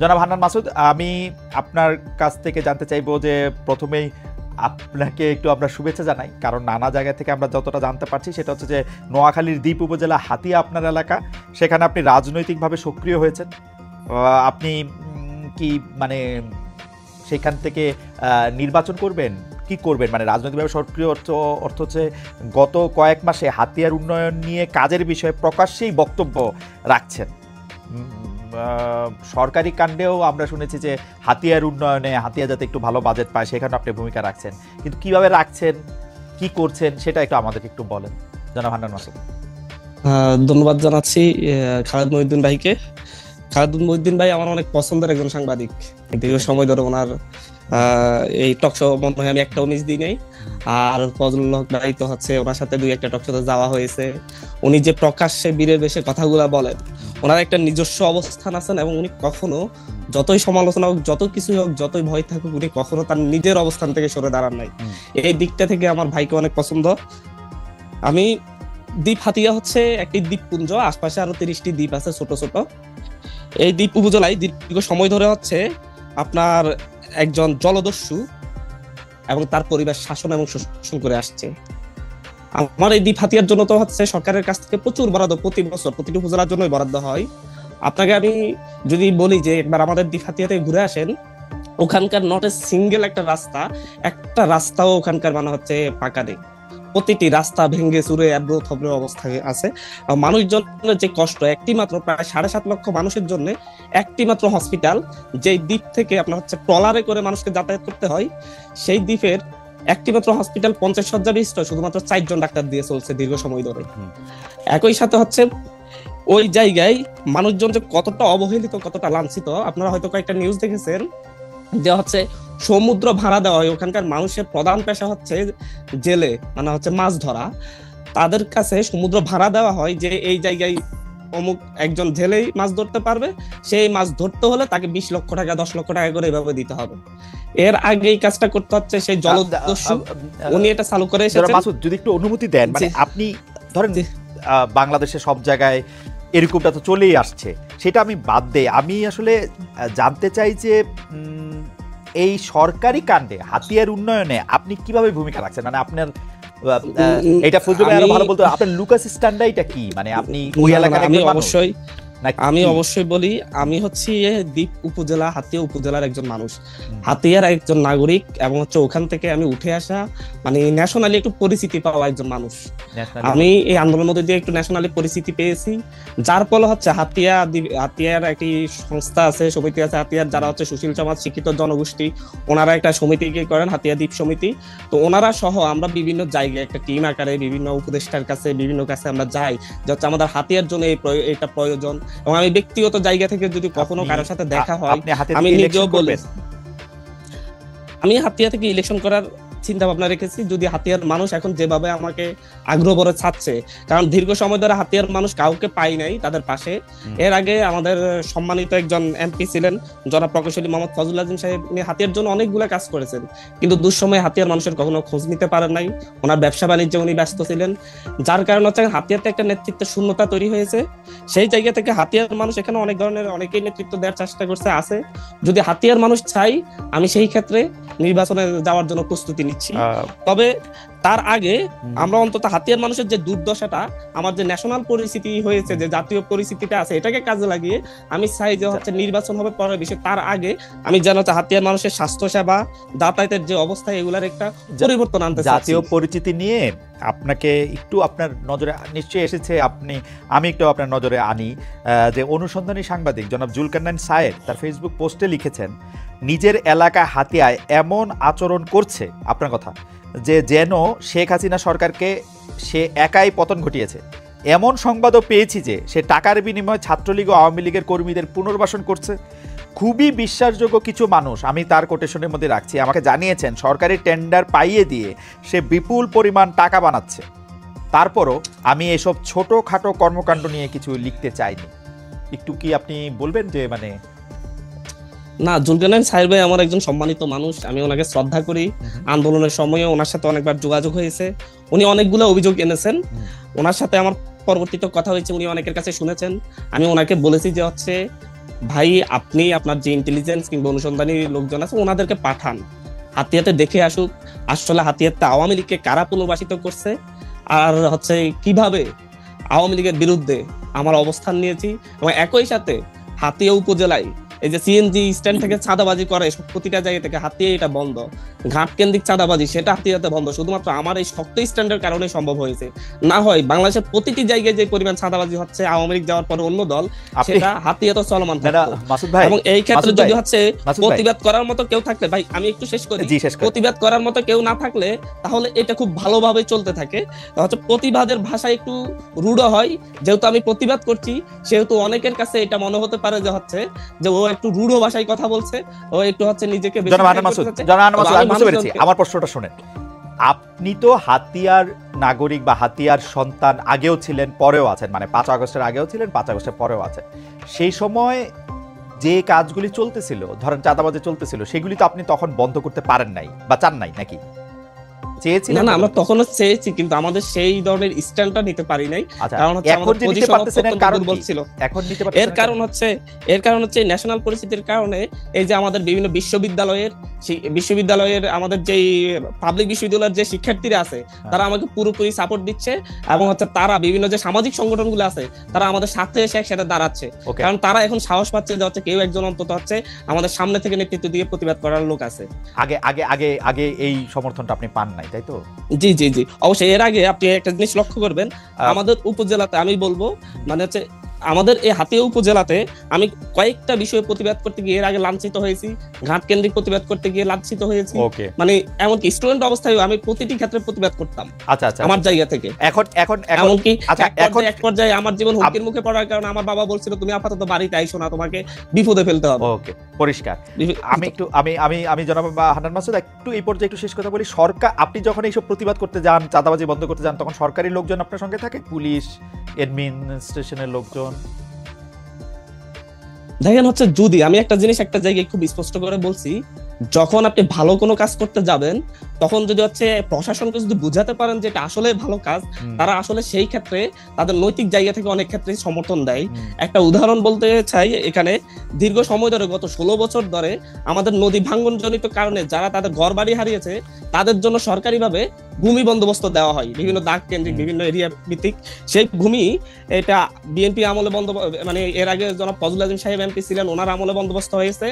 জনাব হান্নান মাসুদ, আমি আপনার কাছ থেকে জানতে চাইবো যে প্রথমেই আপনাকে একটু আমরা শুভেচ্ছা জানাই, কারণ নানা জায়গা থেকে আমরা যতটা জানতে পারছি সেটা হচ্ছে যে নোয়াখালীর দ্বীপ উপজেলা হাতিয়া আপনার এলাকা, সেখানে আপনি রাজনৈতিকভাবে সক্রিয় হয়েছেন। আপনি কি মানে সেখান থেকে নির্বাচন করবেন, কি করবেন, মানে রাজনৈতিকভাবে সক্রিয় অর্থ হচ্ছে গত কয়েক মাসে হাতিয়ার উন্নয়ন নিয়ে কাজের বিষয়ে প্রকাশ্যেই বক্তব্য রাখছেন। সরকারি কাণ্ডেও আমরা শুনেছি যে হাতিয়ার উন্নয়নে, হাতিয়া যাতে একটু ভালো বাজেট পায় সেখানে আপনি ভূমিকা রাখছেন, কিন্তু কিভাবে রাখছেন, কি করছেন সেটা একটু আমাদেরকে একটু বলেন জনাব হান্নান মাসুদ। ধন্যবাদ জানাচ্ছি খালেদ মহিউদ্দিন ভাইকে। খালেদ মহিউদ্দিন ভাই আমার অনেক পছন্দের একজন সাংবাদিক। দীর্ঘ সময় ধরে ওনার এই টক শো মনে হয় আমি একটাও মিস দিই নাই। আর ফজলুল হক ভাই তো হচ্ছে ওনার সাথে দুই একটা টক শোতে যাওয়া হয়েছে। উনি যে প্রকাশ্যে বীরের বেশে কথাগুলা বলেন, ওনার একটা নিজস্ব অবস্থান আছেন এবং উনি কখনো যতই সমালোচনা হোক, যত কিছু হোক, যতই ভয় থাকুক, উনি কখনো তার নিজের অবস্থান থেকে সরে দাঁড়ান নাই। এই দিকটা থেকে আমার ভাইকে অনেক পছন্দ। আমি দ্বীপ হাতিয়া হচ্ছে একটি দ্বীপপুঞ্জ, আশপাশে আরো 30টি দ্বীপ আছে ছোট ছোট। এই দ্বীপ উপজেলায় দীর্ঘ সময় ধরে হচ্ছে আপনার একজন জলদস্যু এবং তার পরিবার শাসন এবং শোষণ করে আসছে। আমার এই দ্বীপ হাতিয়ার জন্য তো হচ্ছে সরকারের কাছ থেকে প্রচুর বরাদ্দ, প্রতি বছর প্রতিটি উপজেলার জন্যই বরাদ্দ হয়। আপনাকে আমি যদি বলি যে একবার আমাদের দ্বীপ হাতিয়াতে ঘুরে আসেন, ওখানকার নট এ সিঙ্গেল একটা রাস্তাও ওখানকার মানে হচ্ছে পাকা নেই। প্রতিটি রাস্তা ভেঙে চুরে এবড়ো থবড়ো অবস্থায় আছে। মানুষজনের যে কষ্ট, একটি মাত্র প্রায় 7.5 লক্ষ মানুষের জন্য একটি মাত্র হসপিটাল, যে দ্বীপ থেকে আপনার হচ্ছে ট্রলারে করে মানুষকে যাতায়াত করতে হয়, সেই দ্বীপের একটি মাত্র হসপিটাল 50 শয্যা বিশিষ্ট, শুধুমাত্র 4 জন ডাক্তার দিয়ে চলছে দীর্ঘ সময় ধরে। একই সাথে হচ্ছে ওই জায়গায় মানুষজন যে কতটা অবহেলিত, কতটা লাঞ্ছিত, আপনারা হয়তো কয়েকটা নিউজ দেখেছেন যে হচ্ছে সমুদ্র ভাড়া দেওয়া হয়। ওখানকার মানুষের প্রধান পেশা হচ্ছে জেলে, মানে হচ্ছে মাছ ধরা। তাদের কাছে সমুদ্র ভাড়া দেওয়া হয় যে এই জায়গায় অমুক একজন জেলেই মাছ ধরতে পারবে, সেই মাছ ধরতে হলে তাকে 20 লক্ষ টাকা 10 লক্ষ টাকা করে এভাবে দিতে হবে। এর আগে এই কাজটা করতে হচ্ছে সেই জলদস্যু, উনি এটা চালু করে এসেছেন। মাসুদ, যদি একটু অনুমতি দেন, মানে আপনি ধরেন বাংলাদেশে সব জায়গায় এরকমটা তো চলেই আসছে, সেটা আমি বাদ দেই, আমি আসলে জানতে চাই যে এই সরকারি কাণ্ডে হাতিয়ার উন্নয়নে আপনি কিভাবে ভূমিকা রাখছেন, মানে আপনার এটা ফজলু ভাই আরো ভালো বলতো, আপনার লুকাস স্ট্যান্ডার্ডটা কি, মানে আপনি ওই এলাকার একজন মানুষ? আমি অবশ্যই বলি, আমি হচ্ছি দ্বীপ উপজেলা, হাতিয়া উপজেলার একজন মানুষ, হাতিয়ার একজন নাগরিক, এবং হচ্ছে ওখান থেকে আমি উঠে আসা, মানে ন্যাশনালি একটু পরিচিতি পাওয়া একজন মানুষ। আমি এই আন্দোলনের মধ্যে দিয়ে একটু ন্যাশনালি পরিচিতি পেয়েছি, যার ফলে হচ্ছে হাতিয়ার একটি সংস্থা আছে, সমিতি আছে হাতিয়ার, যারা হচ্ছে সুশীল সমাজ, শিক্ষিত জনগোষ্ঠী, ওনারা একটা সমিতি করেন, হাতিয়া দ্বীপ সমিতি। তো ওনারা সহ আমরা বিভিন্ন জায়গায় একটা টিম আকারে বিভিন্ন উপদেষ্টার কাছে, বিভিন্ন কাছে আমরা যাই, যে হচ্ছে আমাদের হাতিয়ার জন্য এটা প্রয়োজন। এবং আমি ব্যক্তিগত জায়গা থেকে যদি কখনো কারোর সাথে দেখা হয়, আমি নিজেও বলি, আমি হাতিয়া থেকে ইলেকশন করার চিন্তা ভাবনা রেখেছি, যদি হাতিয়ার মানুষ এখন যেভাবে আমাকে আগ্রহ ভরে ছাড়ছে, কারণ দীর্ঘ সময় ধরে হাতিয়ার মানুষ কাউকে পাই নাই তাদের পাশে। এর আগে আমাদের সম্মানিত একজন এমপি ছিলেন জনাব প্রকৌশলী মোহাম্মদ ফজলুল আজিম সাহেব, উনি হাতিয়ার জন্য অনেকগুলো কাজ করেছেন, কিন্তু দুঃসময়ে হাতিয়ার মানুষের কখনো খোঁজ নিতে পারেন নাই। ওনার ব্যবসা বাণিজ্যে উনি ব্যস্ত ছিলেন, যার কারণে হচ্ছে হাতিয়ারতে একটা নেতৃত্বের শূন্যতা তৈরি হয়েছে। সেই জায়গা থেকে হাতিয়ার মানুষ এখানে অনেক ধরনের অনেকেই নেতৃত্ব দেওয়ার চেষ্টা করছে, আছে। যদি হাতিয়ার মানুষ চাই, আমি সেই ক্ষেত্রে নির্বাচনে যাওয়ার জন্য প্রস্তুতি নিচ্ছি। তবে তার আগে আমরা অন্তত হাতিয়ার মানুষের যে দুর্দশাটা, আমার যে ন্যাশনাল পরিস্থিতি হয়েছে, যে জাতীয় পরিস্থিতিটা আছে, এটাকে কাজে লাগিয়ে আমি চাই যে হচ্ছে নির্বাচন হবে পরের বিষয়, তার আগে আমি যেন হাতিয়ার মানুষের স্বাস্থ্য সেবা, যাতায়াতের যে অবস্থা, এগুলার একটা পরিবর্তন আনতে চাই। জাতীয় পরিচিতি নিয়ে আপনাকে একটু আপনার নজরে নিশ্চয়ই এসেছে, আমি একটু আপনার নজরে আনি যে অনুসন্ধানী সাংবাদিক জনাব জুলকারনাইন সায়েদ তার ফেসবুক পোস্টে লিখেছেন, নিজের এলাকা হাতিয়ায় এমন আচরণ করছে, আপনার কথা, যে যেন শেখ হাসিনা সরকারকে সে একাই পতন ঘটিয়েছে। এমন সংবাদও পেয়েছি যে সে টাকার বিনিময়ে ছাত্রলীগ ও আওয়ামী লীগের কর্মীদের পুনর্বাসন করছে। খুবই বিশ্বাসযোগ্য কিছু মানুষ, আমি তার কোটেশনের মধ্যে রাখছি, আমাকে জানিয়েছেন সরকারি টেন্ডার পাইয়ে দিয়ে সে বিপুল পরিমাণ টাকা বানাচ্ছে। তারপরও আমি এসব ছোটখাটো কর্মকাণ্ড নিয়ে কিছু লিখতে চাইনি। একটু কি আপনি বলবেন যে মানে? না, জুলকারনাইন সাহেব ভাই আমার একজন সম্মানিত মানুষ, আমি ওনাকে শ্রদ্ধা করি। আন্দোলনের সময়ে ওনার সাথে অনেকবার যোগাযোগ হয়েছে, উনি অনেকগুলো অভিযোগ এনেছেন, ওনার সাথে আমার পরবর্তীতে কথা হয়েছে, উনি অনেকের কাছে শুনেছেন। আমি ওনাকে বলেছি যে হচ্ছে ভাই আপনি আপনার যে ইন্টেলিজেন্স কিংবা অনুসন্ধানী লোকজন আছে ওনাদেরকে পাঠান, হাতিয়াতে দেখে আসুক আসলে হাতিয়াতে আওয়ামী লীগকে কারা পুনর্বাসিত করছে, আর হচ্ছে কিভাবে আওয়ামী লীগের বিরুদ্ধে আমার অবস্থান নিয়েছি। এবং একই সাথে হাতিয়া উপজেলায় এই যে সিএনজি স্ট্যান্ড থেকে চাঁদাবাজি করে প্রতিটা জায়গা থেকে, হাতিয়া এটা বন্ধ। ঘাট কেন্দ্রিক চাঁদাবাজি সেটা হাতিয়াতে বন্ধ, শুধুমাত্র আমার এই শক্ত স্ট্যান্ডের কারণে সম্ভব হয়েছে। না হয় বাংলাদেশের প্রতিটি জায়গায় যে পরিমাণ চাঁদাবাজি হচ্ছে আওয়ামী লীগ যাওয়ার পরে অন্য দল, সেটা হাতিয়াতে চলমান থাকতো। এবং এই ক্ষেত্রে যদি হচ্ছে প্রতিবাদ করার মতো কেউ থাকলে, ভাই আমি একটু শেষ করি, প্রতিবাদ করার মতো কেউ না থাকলে তাহলে এটা খুব ভালোভাবে চলতে থাকে। হচ্ছে প্রতিবাদের ভাষা একটু রূঢ় হয়, যেহেতু আমি প্রতিবাদ করছি সেহেতু অনেকের কাছে এটা মনে হতে পারে যে হচ্ছে যে ও একটু রূঢ় ভাষায় কথা বলছে, ও একটু হচ্ছে নিজেকে আমার প্রশ্নটা শুনেন। আপনি তো হাতিয়ার নাগরিক বা হাতিয়ার সন্তান, আগেও ছিলেন পরেও আছেন, মানে 5 আগস্টের আগেও ছিলেন, 5 আগস্টের পরেও আছেন। সেই সময় যে কাজগুলি চলতেছিল, ধরেন চাঁদাবাজি চলতেছিল, সেগুলি তো আপনি তখন বন্ধ করতে পারেন নাই বা চান নাই নাকি? চেয়েছিলেন? না, আমরা তখনও চেয়েছি কিন্তু আমাদের সেই ধরনের স্ট্যান্ডটা নিতে পারি নাই। কারণ হচ্ছে আমাদের পজিশন দুর্বল ছিল। এখন নিতে পারতেছেন, এর কারণ হচ্ছে ন্যাশনাল পরিস্থিতির কারণে এই যে আমাদের বিভিন্ন বিশ্ববিদ্যালয়ের আমাদের যে পাবলিক বিশ্ববিদ্যালয়ের যে শিক্ষার্থীরা আছে তারা আমাকে পুরোপুরি সাপোর্ট দিচ্ছে, এবং হচ্ছে তারা বিভিন্ন যে সামাজিক সংগঠনগুলো আছে তারা আমাদের সাথে এসে একসাথে দাঁড়াচ্ছে। কারণ তারা এখন সাহস পাচ্ছে যে হচ্ছে কেউ একজন অন্তত হচ্ছে আমাদের সামনে থেকে নেতৃত্ব দিয়ে প্রতিবাদ করার লোক আছে। আগে আগে আগে আগে এই সমর্থনটা আপনি পান নাই, তাই তো? জি জি জি, অবশ্যই। এর আগে আপনি একটা জিনিস লক্ষ্য করবেন, আমাদের উপজেলাতে আমি বলবো মানে হচ্ছে আমাদের এই হাতিয়া উপজেলাতে আমি কয়েকটা বিষয়ে প্রতিবাদ করতে গিয়ে এর আগে লাঞ্ছিত হয়েছি, ঘাট কেন্দ্রিক প্রতিবাদ করতে গিয়ে লাঞ্ছিত হয়েছি। মানে এমনকি স্টুডেন্ট অবস্থায় আমি প্রতিটি ক্ষেত্রে প্রতিবাদ করতাম আমার জায়গা থেকে। এমনকি এক পর্যায়ে আমার জীবন হুমকির মুখে পড়ার কারণে আমার বাবা বলছিল তুমি আপাতত বাড়িতে আইসো না, তোমাকে বিপদে ফেলতে হবে। ওকে, পরিষ্কার। আমি জনাব হান্নান মাসুদ একটু এই পর্যায়ে একটু শেষ কথা বলি। সরকার, আপনি যখন এইসব প্রতিবাদ করতে যান, চাঁদাবাজি বন্ধ করতে যান, তখন সরকারি লোকজন আপনার সঙ্গে থাকে? পুলিশ, অ্যাডমিনিস্ট্রেশনের লোকজন? দেখেন হচ্ছে, যদি আমি একটা জিনিস একটা জায়গায় খুব স্পষ্ট করে বলছি, যখন আপনি ভালো কোনো কাজ করতে যাবেন তখন যদি হচ্ছে প্রশাসনকে যদি বুঝাতে পারেন যে এটা আসলে ভালো কাজ, তারা আসলে সেই ক্ষেত্রে তাদের নৈতিক জায়গা থেকে অনেক ক্ষেত্রে সমর্থন দেয়। একটা উদাহরণ বলতে চাই, এখানে দীর্ঘ সময় ধরে গত 16 বছর ধরে আমাদের নদী ভাঙ্গন জনিত কারণে যারা তাদের ঘর বাড়ি হারিয়েছে তাদের জন্য সরকারিভাবে ভূমি বন্দোবস্ত দেওয়া হয় বিভিন্ন দাগ কেন্দ্রিক বিভিন্ন এরিয়া ভিত্তিক। সেই ভূমি এটা বিএনপি আমলে মানে এর আগে জনাব ফজলুল আজিম সাহেব এমপি ছিলেন, ওনার আমলে বন্দোবস্ত হয়েছে।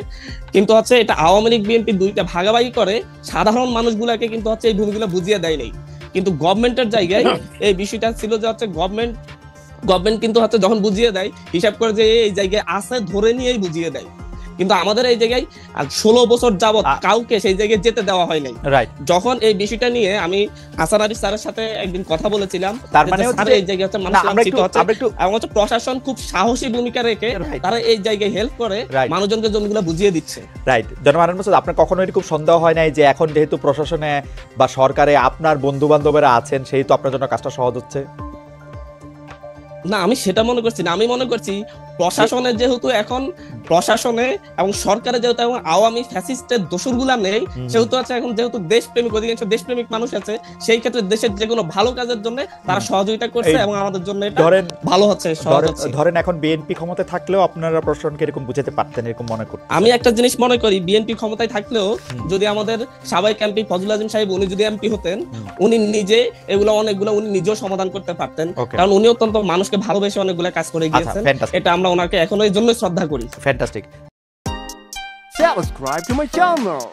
কিন্তু হচ্ছে এটা আওয়ামী লীগ বিএনপি দুইটা ভাগাভাগি করে সাধারণ মানুষগুলাকে কিন্তু হচ্ছে এই ভূমিগুলো বুঝিয়ে দেয় নাই। কিন্তু গভর্নমেন্টের জায়গায় এই বিষয়টা ছিল যে হচ্ছে গভর্নমেন্ট কিন্তু হচ্ছে যখন বুঝিয়ে দেয় হিসাব করে যে এই জায়গায় আছে ধরে নিয়েই বুঝিয়ে দেয়। কিন্তু আমাদের এই জায়গায় 16 বছর যাবত কাউকে সেই জায়গায় যেতে দেওয়া হয় নাই। যখন এই বিষয়টা নিয়ে আমি হাসান আরিফ স্যারের সাথে একদিন কথা বলেছিলাম, তার মানে এই জায়গায় হচ্ছে মানুষ লাঞ্ছিত হচ্ছে, এবং হচ্ছে প্রশাসন খুব সাহসী ভূমিকা রেখে তারা এই জায়গায় হেল্প করে মানুষজনকে জমিগুলো বুঝিয়ে দিচ্ছে। রাইট। জনাব হান্নান মাসুদ, আপনার কখনো এরকম সন্দেহ হয় নাই যে এখন যেহেতু প্রশাসনে বা সরকারে আপনার বন্ধু বান্ধবেরা আছেন সেই তো আপনার জন্য কাজটা সহজ হচ্ছে? না, আমি সেটা মনে করছি না। আমি মনে করছি প্রশাসনে যেহেতু এখন প্রশাসনে এবং সরকারে যেহেতু এখন আওয়ামী ফ্যাসিস্টের দোসরগুলা নেই, সেহেতু আছে এখন যেহেতু দেশপ্রেমিক অধিকাংশ দেশপ্রেমিক মানুষ আছে, সেই ক্ষেত্রে দেশের যে কোনো ভালো কাজের জন্য তারা সহযোগিতা করছে এবং আমাদের জন্য এটা ভালো হচ্ছে। ধরেন এখন বিএনপি ক্ষমতায় থাকলেও আপনারা প্রশাসনকে এরকম বুঝাতে পারতেন, এরকম মনে করতেন? আমি একটা জিনিস মনে করি, বিএনপি ক্ষমতায় থাকলেও যদি আমাদের সাবেক এমপি ফজলুল আজিম সাহেব উনি যদি এমপি হতেন, উনি নিজে এগুলো অনেকগুলো উনি নিজেও সমাধান করতে পারতেন, কারণ উনি অত্যন্ত মানুষকে ভালোবেসে অনেকগুলো কাজ করে গিয়েছেন। এটা আমরা ওনাকে এখনো এই জন্য শ্রদ্ধা করি। Fantastic. Subscribe to my channel.